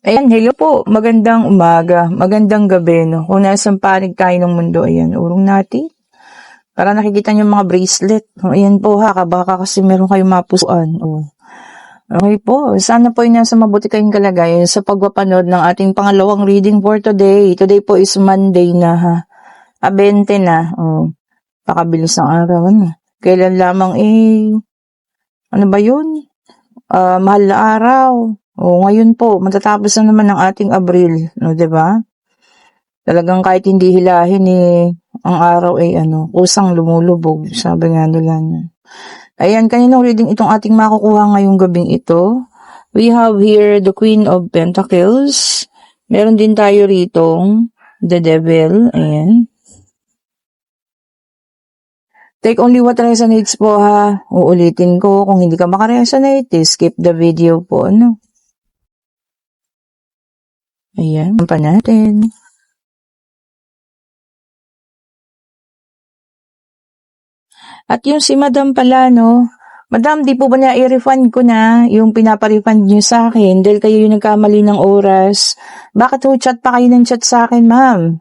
Ayan, hello po. Magandang umaga, magandang gabi, no? Kung nasang panig tayo ng mundo, ayan, urong natin. Para nakikita niyo mga bracelet. O, ayan po ha, baka kasi meron kayong mapusuan. O. Okay po, sana po ay nasa mabuti kayong kalagayan sa pagpapanood ng ating pangalawang reading for today. Today po is Monday na ha. 20 na. O, pakabilis ng araw na. Kailan lamang ano ba yun? Mahal na araw. O, ngayon po, matatapos na naman ang ating Abril, no, 'di ba? Talagang kahit hindi hilahin ang araw ay kusang lumulubog, sabi nga nila. Ayan, kaninong reading itong ating makukuha ngayong gabing ito? We have here the Queen of Pentacles. Meron din tayo ritong the Devil. Ayan. Take only what resonates po ha. Uulitin ko, kung hindi ka makaresonate, skip the video po, ano. Ayan, pa natin. At yung si Madam pala, no? Madam, di po ba na i-refund ko na yung pinapa-refund niyo sa akin dahil kayo yung nagkamali ng oras? Bakit ho chat pa kayo ng chat sa akin, ma'am?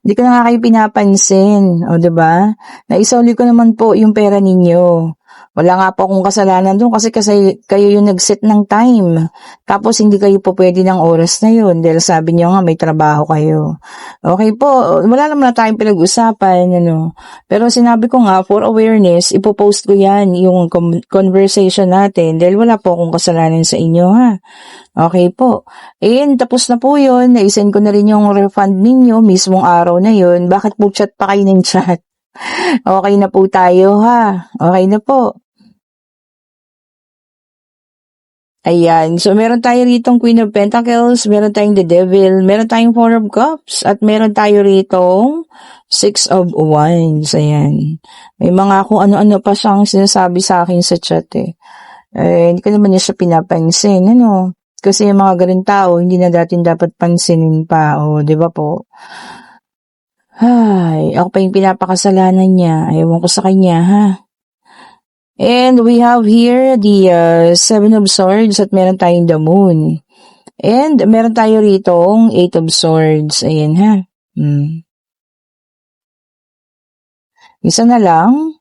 Di ko na nga kayo pinapansin, o diba? Naisoli ko naman po yung pera ninyo. Wala nga po akong kasalanan doon kasi kayo yung nag-set ng time. Tapos hindi kayo po pwede ng oras na yun dahil sabi niyo nga may trabaho kayo. Okay po, wala naman na tayong pinag-usapan, ano. Pero sinabi ko nga, for awareness, ipopost ko yan, yung conversation natin dahil wala po akong kasalanan sa inyo, ha. Okay po. Tapos na po yun. Naisend ko na rin yung refund ninyo mismong araw na yun. Bakit po chat pa kayo ng chat? Okay na po tayo, ha? Okay na po. Ayan. So, meron tayo ritong Queen of Pentacles, meron tayong the Devil, meron tayong Four of Cups, at meron tayo ritong Six of Wands. Ayan. May mga kung ano-ano pa siyang sinasabi sa akin sa chat, hindi ko naman niya siya pinapansin, ano. Kasi yung mga ganun tao, hindi na dating dapat pansinin pa, di ba po? Ay, ako pa yung pinapakasalanan niya. Ewan ko sa kanya, ha? And we have here the Seven of Swords at meron tayong the Moon. And meron tayo ritong Eight of Swords. Ayan, ha? Isa na lang.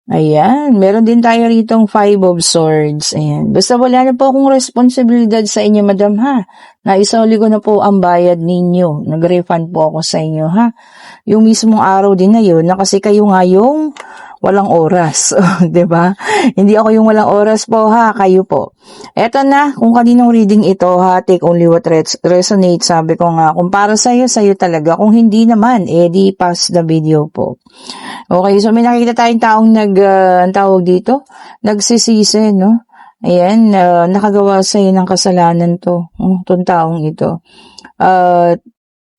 Ayan, meron din tayo ritong Five of Swords. Ayan. Basta wala na po akong responsibilidad sa inyo, madam, ha? Naisoli ko na po ang bayad ninyo. Nag-refund po ako sa inyo, ha? Yung mismong araw din na yun, na kasi kayo nga yung walang oras. Diba? Hindi ako yung walang oras po, ha? Kayo po. Eto na, kung kaninong reading ito, ha? Take only what resonates. Sabi ko nga, kung para sa'yo talaga. Kung hindi naman, di pass the video po. Okay, so may nakikita tayong taong ang tawag dito, nagsisisi, no? Ayan, nakagawa sa'yo ng kasalanan to, itong taong ito.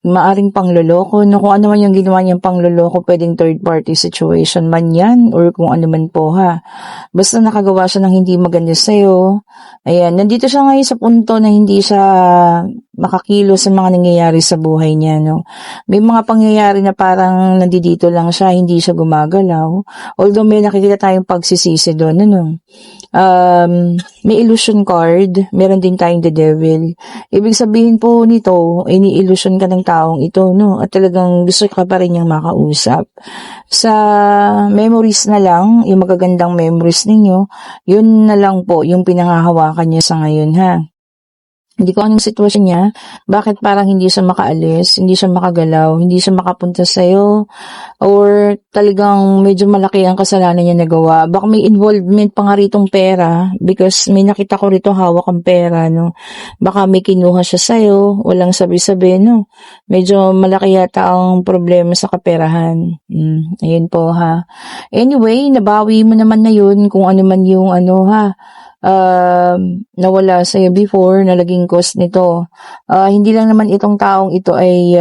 Maaring pangloloko, no? Kung ano man yung ginawa niyang pangloloko, pwedeng third party situation man yan, or kung ano man po, ha. Basta nakagawa siya ng hindi maganda sa'yo. Ayan, nandito siya ngayon sa punto na hindi siya makakilos sa mga nangyayari sa buhay niya, no. May mga pangyayari na parang nandito lang siya, hindi siya gumagalaw. Although may nakikita tayong pagsisisi doon, ano. May illusion card, meron din tayong the Devil. Ibig sabihin po nito, ini-illusion ka ng taong ito, no? At talagang gusto ka pa rin niyang makausap. Sa memories na lang, yung magagandang memories ninyo, yun na lang po yung pinangahawakan niya sa ngayon, ha? Hindi ko anong sitwasyon niya, bakit parang hindi siya makaalis, hindi siya makagalaw, hindi siya makapunta sa'yo, or talagang medyo malaki ang kasalanan niya nagawa. Baka may involvement pa nga ritong pera, because may nakita ko rito hawak ang pera, no. Baka may kinuha siya sa'yo, walang sabi-sabi, no. Medyo malaki yata ang problema sa kaperahan. Ayun po, ha. Anyway, nabawi mo naman na yun, kung ano man yung nawala sa'yo before, na naging cause nito. Hindi lang naman itong taong ito ay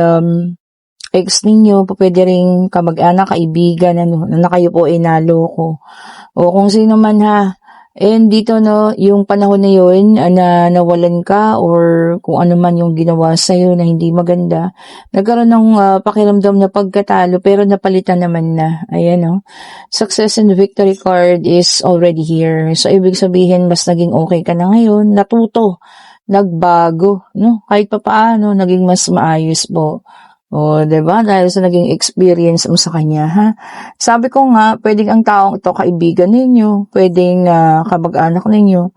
ex ninyo, pwede rin kamag-anak, kaibigan, na kayo po ay naloko. O kung sino man, ha, And dito no, yung panahon na yun na nawalan ka or kung ano man yung ginawa sa'yo na hindi maganda, nagkaroon ng pakiramdam na pagkatalo pero napalitan naman na. Ayan no. Success and victory card is already here. So ibig sabihin mas naging okay ka na ngayon, natuto, nagbago, no? Kahit papaano naging mas maayos po. O, 'di ba? Dahil sa naging experience mo sa kanya, ha? Sabi ko nga, pwedeng ang taong ito kaibigan ninyo, pwedeng kamag-anak ninyo,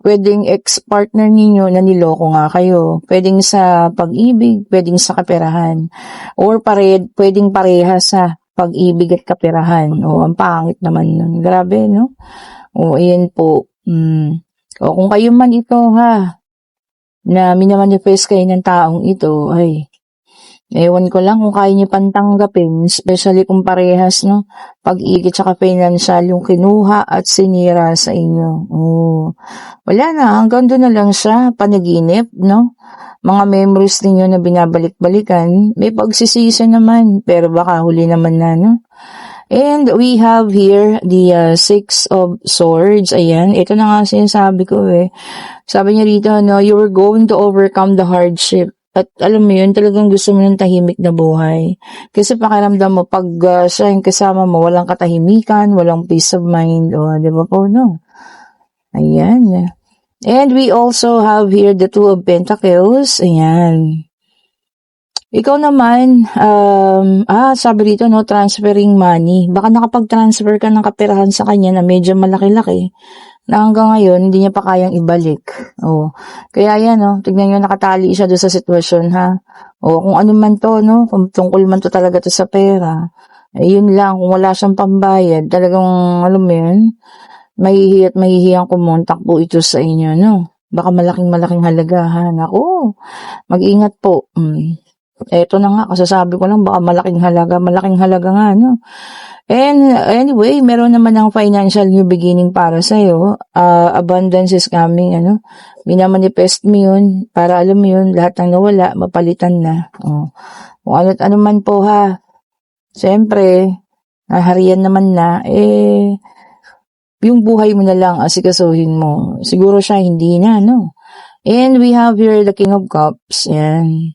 pwedeng ex-partner ninyo na niloko nga kayo, pwedeng sa pag-ibig, pwedeng sa kaperahan, or pwedeng parehas sa pag-ibig at kaperahan. O, ang pangit naman nun. Grabe, no? O, ayan po. O, kung kayo man ito, ha, na minamanifest kayo ng taong ito, ay, ewan ko lang kung kaya niyo pantanggapin, especially kung parehas, no? Pag-ibig tsaka financial yung kinuha at sinira sa inyo. Oh. Wala na, hanggang doon na lang siya, panaginip, no? Mga memories ninyo na binabalik-balikan, may pagsisisi naman, pero baka huli naman na, no? And we have here the Six of Swords. Ayan, ito na nga sinasabi ko eh. Sabi niya rito, no, you were going to overcome the hardship. At alam mo yun, talagang gusto mo ng tahimik na buhay. Kasi pakiramdam mo, pag siya yung kasama mo, walang katahimikan, walang peace of mind. O, di ba po, no? Ayan. And we also have here the Two of Pentacles. Ayan. Ikaw naman, sabi dito, no, transferring money. Baka nakapag-transfer ka ng kaperahan sa kanya na medyo malaki-laki na hanggang ngayon, hindi niya pa kayang ibalik. Oh. Kaya yan, no, tignan nyo, nakatali siya doon sa sitwasyon, ha. O, kung ano man to, no, kung tungkol man to talaga to sa pera, yun lang, kung wala siyang pambayad, talagang, alam mo yun, mahihi at mahihiyang kumontak po ito sa inyo, no. Baka malaking halaga, ha. Naku, mag-ingat po. Eto na nga, kasasabi ko lang, baka malaking halaga nga, no. And anyway, meron naman ng financial new beginning para sa'yo. Abundance is coming, ano. Minamanifest mo yun, para alam mo yun, lahat ng nawala, mapalitan na. Oh. Kung ano't ano man po, ha. Siyempre, nahariyan naman na, yung buhay mo na lang, asikasuhin mo. Siguro siya, hindi na, no. And we have here the King of Cups. Yan.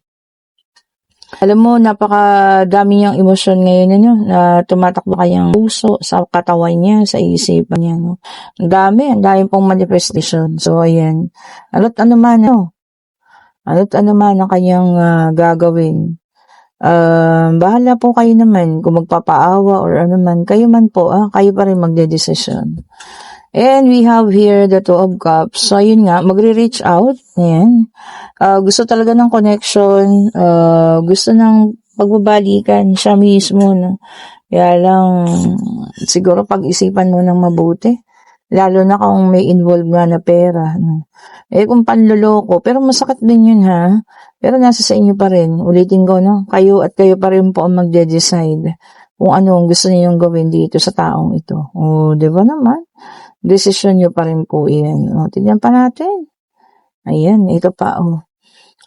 Alam mo, napakadami niyang emosyon ngayon, ano, na tumatakbo kayang puso sa katawan niya, sa isipan niya, no. Ang dami pong manifestation. So, ayan. Ano't ano man ang kanyang gagawin. Bahala po kayo naman kung magpapaawa or ano man. Kayo man po, kayo pa rin magdedesisyon. And we have here the Two of Cups. So, ayun nga, magre-reach out. Ayan. Gusto talaga ng connection. Gusto ng pagbabalikan siya mismo. No? Kaya lang, siguro pag-isipan mo ng mabuti. Lalo na kung may involved na pera. No? Kung panloloko. Pero masakit din yun, ha? Pero nasa sa inyo pa rin. Ulitin ko, no? Kayo pa rin po ang magde-decide kung ano ang gusto niyo gawin dito sa taong ito. O, di ba naman? Desisyon nyo pa rin po yan. O, tignan pa natin. Ayan, ito pa, oh.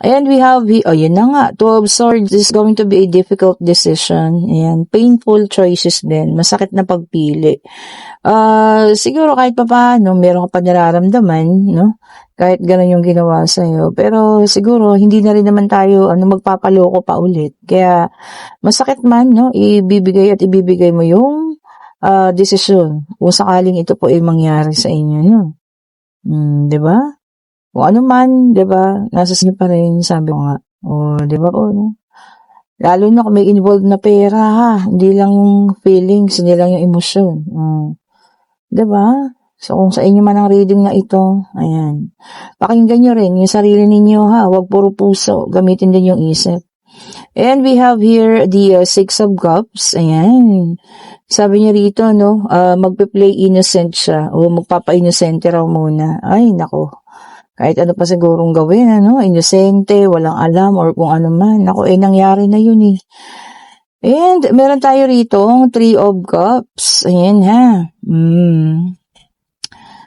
And we have, yun na nga, Two of Swords is going to be a difficult decision. Ayan, painful choices din. Masakit na pagpili. Siguro kahit pa paano, meron ka pa nararamdaman, no? Kahit ganun yung ginawa sa'yo. Pero siguro, hindi na rin naman tayo, magpapaloko pa ulit. Kaya, masakit man, no? Ibibigay mo yung desisyon kung sakaling ito po ay mangyari sa inyo, no? 'Di ba? Kung ano man, 'di ba? Nasa inyo pa rin, sabi ko nga. O, 'di ba po, no? Lalo na kung may involved na pera, ha? Hindi lang yung feelings, hindi lang yung emosyon. 'Di ba? So, kung sa inyo man ang reading na ito, ayan. Pakinggan nyo rin yung sarili ninyo, ha? Huwag puro puso. Gamitin din yung isip. And we have here the Six of Cups. Ayan. Sabi niya rito, no, magpe-play innocent siya o magpapa-inosente raw muna. Ay, nako. Kahit ano pa sigurong gawin, ano, inosente, walang alam or kung ano man. Nako, nangyari na yun eh. And meron tayo rito, Three of Cups. Ayan ha.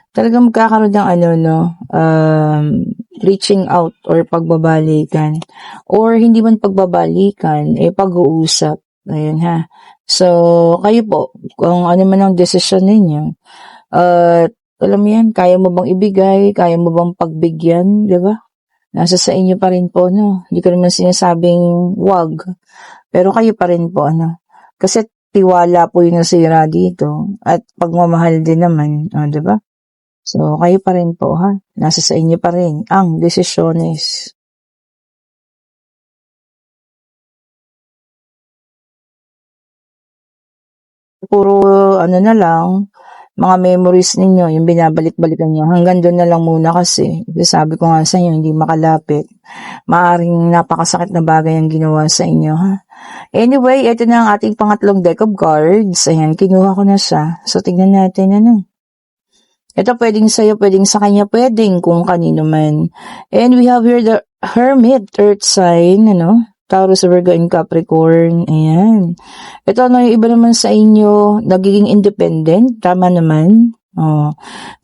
Talagang magkakaroon ng reaching out or pagbabalikan. Or hindi man pagbabalikan, pag-uusap. Ayan ha. So, kayo po, kung ano man ang desisyon ninyo, Alam mo yan, kaya mo bang ibigay, kaya mo bang pagbigyan, di ba? Nasa sa inyo pa rin po, no? Hindi ko naman sinasabing wag, pero kayo pa rin po, ano? Kasi tiwala po yung nasira dito at pagmamahal din naman, di ba? So, kayo pa rin po, ha? Nasa sa inyo pa rin ang desisyones. Puro, ano na lang, mga memories ninyo, yung binabalik-balikan nyo. Hanggang doon na lang muna kasi. Sabi ko nga sa inyo, hindi makalapit. Maaring napakasakit na bagay ang ginawa sa inyo, ha? Anyway, ito na ang ating pangatlong deck of cards. Ayan, kinuha ko na siya. So, tignan natin, ano. Ito pwedeng sa'yo, pwedeng sa kanya, pwedeng kung kanino man. And we have here the Hermit, Earth sign, ano. Taurus, Virgo, and Capricorn. Ayan. Ito, ano, yung iba naman sa inyo, nagiging independent. Tama naman. Oh,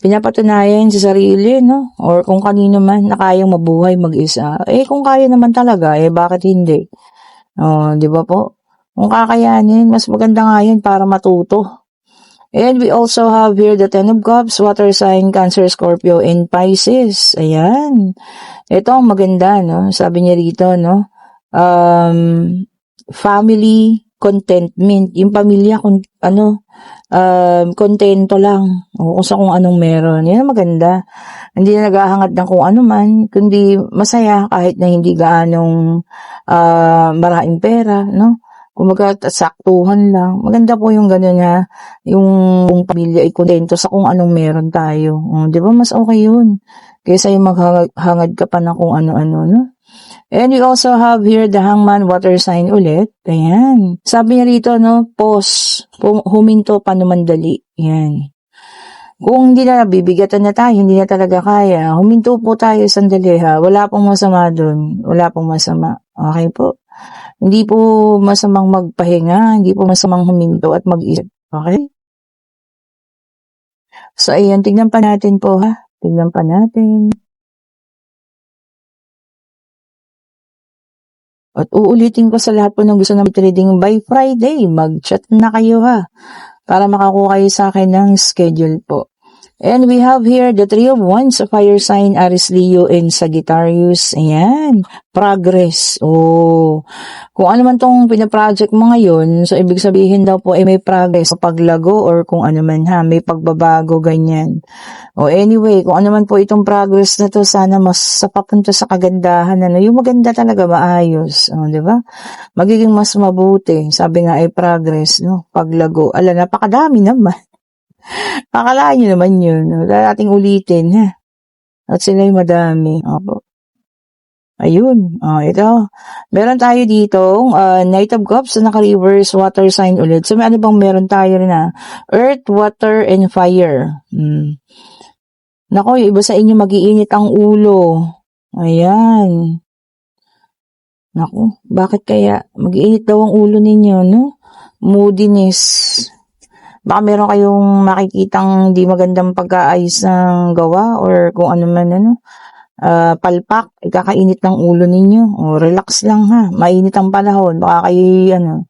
pinapatunayan sa sarili, no? Or kung kanino man na kayang mabuhay mag-isa. Kung kaya naman talaga, bakit hindi? Oh, di ba po? Kung kakayanin, mas maganda nga yun para matuto. And we also have here the Ten of Cups, Water sign, Cancer, Scorpio, and Pisces. Ayan. Ito ang maganda, no? Sabi niya rito, no? Family contentment. Yung pamilya, kontento lang. O kung anong meron. Yan ang maganda. Hindi na naghahangad ng kung ano man, kundi masaya kahit na hindi gaanong maraming pera, no? Kumbaga, saktuhan lang. Maganda po yung gano'n na yung pamilya ay kontento sa kung anong meron tayo. Di ba? Mas okay yun. Kaysa yung maghangad ka pa ng kung ano-ano, no? And we also have here the Hangman, water sign ulit. Ayan. Sabi niya rito, no, pause. Huminto pa naman dali. Ayan. Kung hindi na bibigatan na tayo, hindi na talaga kaya, huminto po tayo sandali, ha. Wala pong masama dun. Wala pong masama. Okay po? Hindi po masamang magpahinga, hindi po masamang huminto at mag-isip. Okay? So, ayan, tignan pa natin po, ha. Tignan pa natin. At uulitin ko sa lahat po ng gusto ng trading by Friday, mag-chat na kayo, ha, para makakuha kayo sa akin ng schedule po. And we have here the Three of Wands, fire sign, Aries, Leo, and Sagittarius. Ayan, progress. Kung ano man tong pinaproject mo ngayon, so ibig sabihin daw po may progress o paglago or kung ano man, ha, may pagbabago, ganyan. Anyway, kung ano man po itong progress na to, sana mas papunta sa kagandahan, yung maganda talaga, maayos, di ba? Magiging mas mabuti. Sabi nga ay progress, no? Paglago. Napakadami naman. Akalaan nyo naman yun. Dahil ating ulitin, ha? At sila'y madami. Opo. Ayun. Ito. Meron tayo dito, Knight of Cups na naka-reverse, water sign ulit. So, may ano bang meron tayo rin, ha? Earth, water, and fire. Nako, yung iba sa inyo mag-iinit ang ulo. Ayan. Nako, bakit kaya? Mag-iinit daw ang ulo ninyo, no? Moodiness. Baka meron kayong makikitang di magandang pagkaayos ng gawa or kung ano man, palpak, ikakainit ng ulo ninyo. Relax lang, ha. Mainit ang panahon. Baka kayo,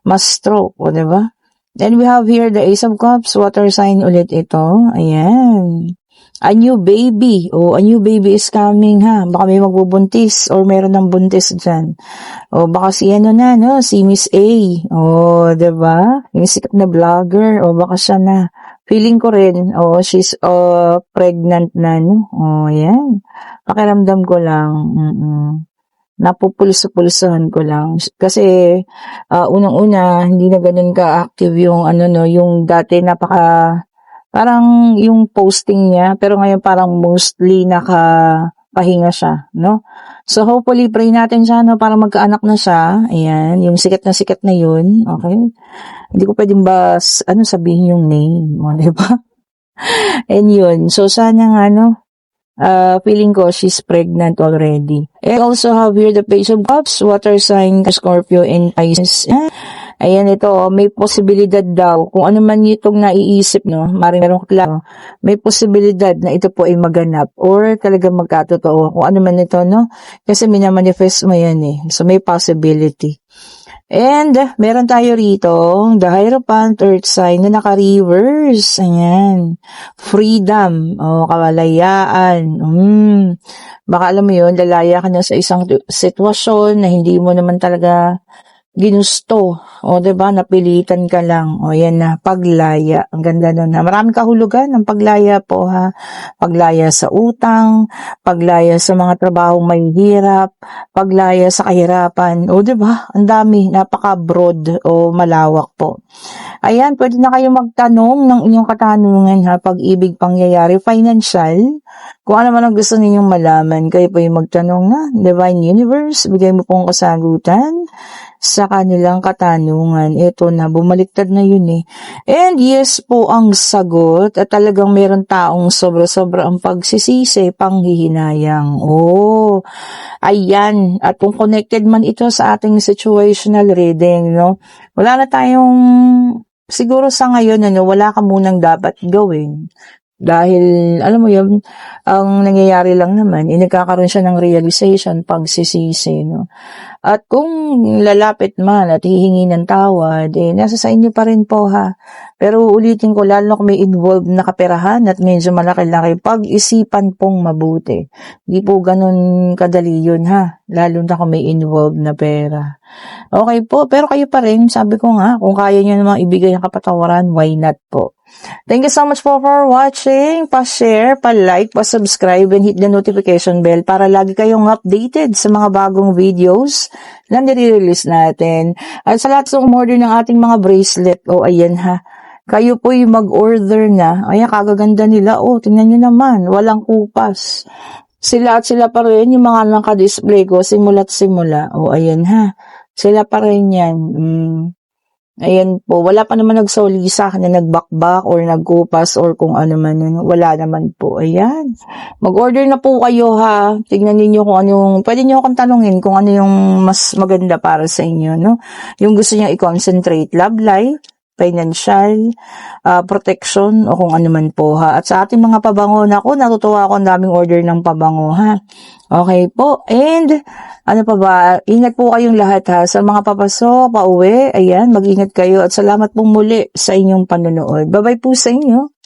mas stroke, diba? Then we have here the Ace of Cups, water sign ulit ito. Ayan. A new baby. A new baby is coming, ha. Baka may magbubuntis or meron ng buntis dyan. Baka si si Miss A. Diba? Yung sikat na vlogger. Baka siya na. Feeling ko rin, she's pregnant na, no? Yan. Pakiramdam ko lang. Napupulso-pulsohan ko lang. Kasi, unang-una, hindi na ganun ka-active yung, yung dati parang yung posting niya, pero ngayon parang mostly nakapahinga siya, no? So, hopefully, pray natin siya, no, para magkaanak na siya. Ayan, yung sikat na yun, okay? Hindi ko pwedeng sabihin yung name, diba? And yun, so sana nga, feeling ko she's pregnant already. I also have here the Page of Cups, water sign, Scorpio, and Pisces. Ayan, ito, may posibilidad daw, kung ano man itong naiisip, no, merong klaro, may posibilidad na ito po ay maganap or talaga magkatotoo, kung ano man ito, no, kasi minamanifest mo yan, so may possibility. And meron tayo rito, the Hierophant Earth sign na naka-reverse. Ayan. Freedom. O, kawalayaan. Baka alam mo yun, lalaya ka na sa isang sitwasyon na hindi mo naman talaga ginusto. O, diba? Napilitan ka lang. O, yan na. Paglaya. Ang ganda nun, ha. Maraming kahulugan ng paglaya po, ha. Paglaya sa utang, paglaya sa mga trabahong may hirap, paglaya sa kahirapan. O, diba? Ang dami. Napaka-broad o malawak po. Ayan, pwede na kayo magtanong ng inyong katanungan, ha. Pag-ibig, pangyayari, financial. Kung ano man ang gusto ninyong malaman, kayo po yung magtanong na. Divine Universe, bigay mo pong kasagutan sa kanilang katanungan. Ito na, bumaliktad na yun eh. And yes po ang sagot at talagang meron taong sobra-sobra ang pagsisisi, panghihinayang. Oh, ayan. At kung connected man ito sa ating situational reading, no? Wala na tayong, siguro sa ngayon, wala ka munang dapat gawin. Dahil, alam mo yun, ang nangyayari lang naman, nagkakaroon siya ng realization, pagsisisi, no? At kung lalapit man at hihingi ng tawad, nasa sa inyo pa rin po, ha. Pero ulitin ko, lalo kung may involved na kaperahan at medyo malaki-laki, pag-isipan pong mabuti. Hindi po ganun kadali yun, ha. Lalo na kung may involved na pera. Okay po, pero kayo pa rin, sabi ko nga, kung kaya nyo namang ibigay ang kapatawaran, why not po? Thank you so much po for watching. Pa-share, pa-like, pa-subscribe, and hit the notification bell para lagi kayong updated sa mga bagong videos na nire-release natin. At sa lahat ng order ng ating mga bracelet, ayan ha, kayo po yung mag-order na. Ayan, kagaganda nila. Tingnan nyo naman, walang kupas. Sila pa rin, yung mga naka-display ko, simula't simula. Ayan ha, sila pa rin yan. Ayan po, wala pa naman nagsoli sa akin na nagbakbak or nagkupas or kung ano man yun. Wala naman po. Ayan. Mag-order na po kayo ha. Tignan niyo kung anong, pwede niyo akong tanungin kung ano yung mas maganda para sa inyo, no? Yung gusto niyo i-concentrate, love life, financial, protection, o kung ano man po ha. At sa ating mga pabango, natutuwa ako, ang daming order ng pabango ha. Okay po. And, ano pa ba? Ingat po kayong lahat ha. Sa mga papasok, pauwi, ayan, mag-ingat kayo. At salamat pong muli sa inyong panonood. Bye-bye po sa inyo.